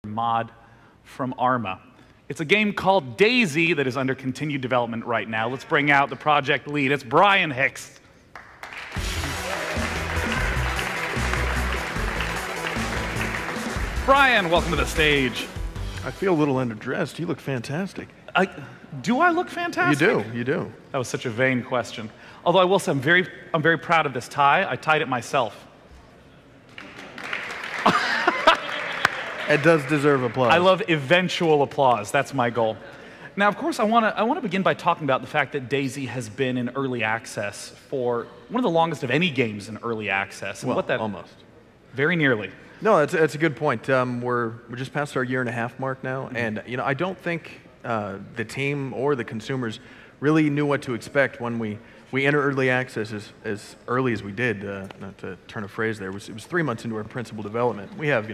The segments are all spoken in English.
mod from Arma. It's a game called DayZ that is under continued development right now. Let's bring out the project lead. It's Brian Hicks. Brian, welcome to the stage. I feel a little underdressed. You look fantastic. Do I look fantastic? You do. That was such a vain question. Although I will say I'm very proud of this tie. I tied it myself. It does deserve applause. I love eventual applause. That's my goal. Now, of course, I want to begin by talking about the fact that DayZ has been in early access for one of the longest of any games in early access. And almost. Very nearly. No, that's a good point. We're just past our 1.5-year mark now, and I don't think the team or the consumers really knew what to expect when we entered early access as early as we did. Not to turn a phrase there, it was 3 months into our principal development. We have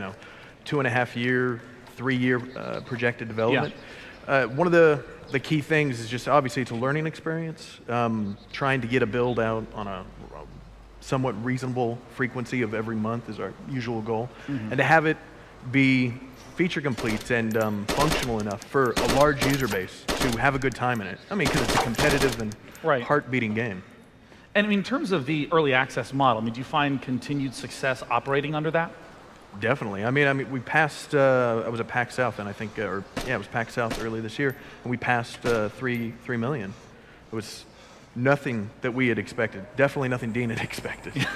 2.5-year, 3-year projected development. Yeah. One of the key things is just obviously it's a learning experience. Trying to get a build out on a somewhat reasonable frequency of every month is our usual goal, and to have it be feature complete and functional enough for a large user base to have a good time in it. I mean, because it's a competitive and heart-beating game. And I mean, in terms of the early access model, do you find continued success operating under that? Definitely. I mean, we passed. I was at PAX South, and I think, it was PAX South early this year, and we passed 3 million. It was nothing that we had expected. Definitely nothing Dean had expected.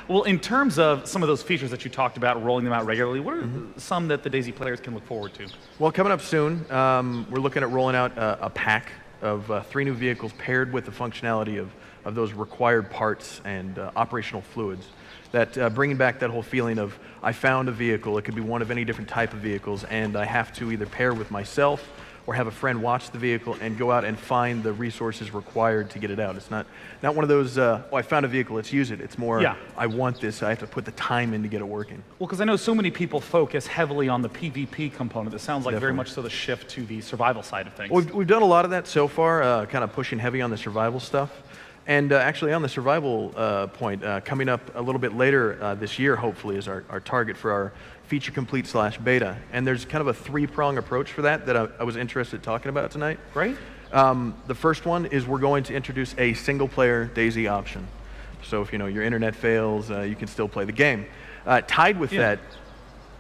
Well, in terms of some of those features that you talked about, rolling them out regularly, what are some that the DayZ players can look forward to? Well, coming up soon, we're looking at rolling out a pack of 3 new vehicles paired with the functionality of those required parts and operational fluids. That bringing back that whole feeling of I found a vehicle, it could be one of any different type of vehicles, and I have to either pair with myself or have a friend watch the vehicle and go out and find the resources required to get it out. It's not one of those, oh, I found a vehicle, let's use it. It's more, I want this, I have to put the time in to get it working. Well, because I know so many people focus heavily on the PvP component. It sounds like very much so the shift to the survival side of things. Well, we've done a lot of that so far, kind of pushing heavy on the survival stuff. And actually on the survival point, coming up a little bit later this year, hopefully, is our target for our feature complete / beta. And there's kind of a 3-prong approach for that I was interested in talking about tonight. Great. The first one is we're going to introduce a single-player DayZ option. So if your internet fails, you can still play the game. Tied with that.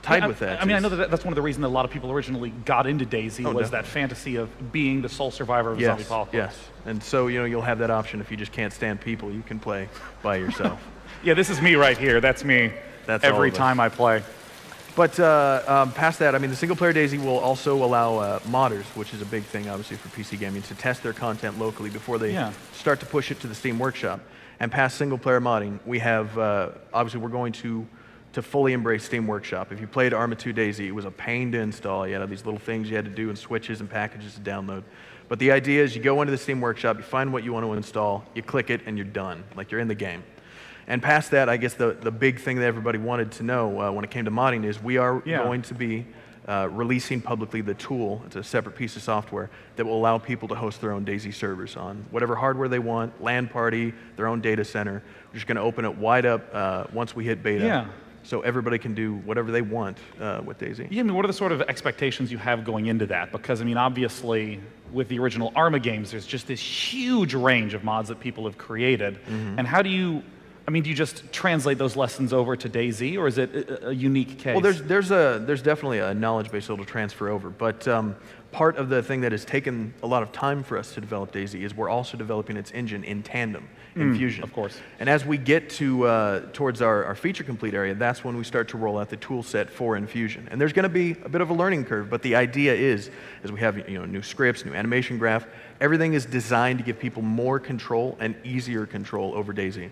I mean, I know that's one of the reasons that a lot of people originally got into DayZ was that fantasy of being the sole survivor of a zombie apocalypse. Yes, and so you'll have that option if you just can't stand people. You can play by yourself. Yeah, this is me right here. That's me. That's every time I play. But past that, I mean, the single-player DayZ will also allow modders, which is a big thing, obviously, for PC gaming, to test their content locally before they start to push it to the Steam Workshop. And past single-player modding, we have obviously we're going to fully embrace Steam Workshop. If you played Arma 2 DayZ, it was a pain to install. You had these little things you had to do and switches and packages to download. But the idea is you go into the Steam Workshop, you find what you want to install, you click it, and you're done. Like you're in the game. And past that, I guess the big thing that everybody wanted to know when it came to modding is we are going to be releasing publicly the tool. It's a separate piece of software that will allow people to host their own DayZ servers on whatever hardware they want, LAN party, their own data center. We're just going to open it wide up once we hit beta. So everybody can do whatever they want with DayZ. Yeah, I mean, what are the sort of expectations you have going into that? Because, I mean, obviously, with the original Arma games, there's just this huge range of mods that people have created. And how do you just translate those lessons over to DayZ, or is it a unique case? Well, there's definitely a knowledge base that'll transfer over. But part of the thing that has taken a lot of time for us to develop DayZ is we're also developing its engine in tandem, in Fusion. Of course. And as we get to towards our feature complete area, that's when we start to roll out the tool set for Infusion. And there's going to be a bit of a learning curve, but the idea is we have new scripts, new animation graph, everything is designed to give people more control and easier control over DayZ.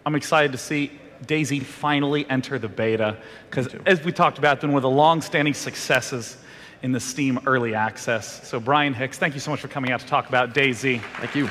I'm excited to see DayZ finally enter the beta, because as we talked about, it's been one of the long-standing successes in the Steam early access. So Brian Hicks, thank you so much for coming out to talk about DayZ. Thank you.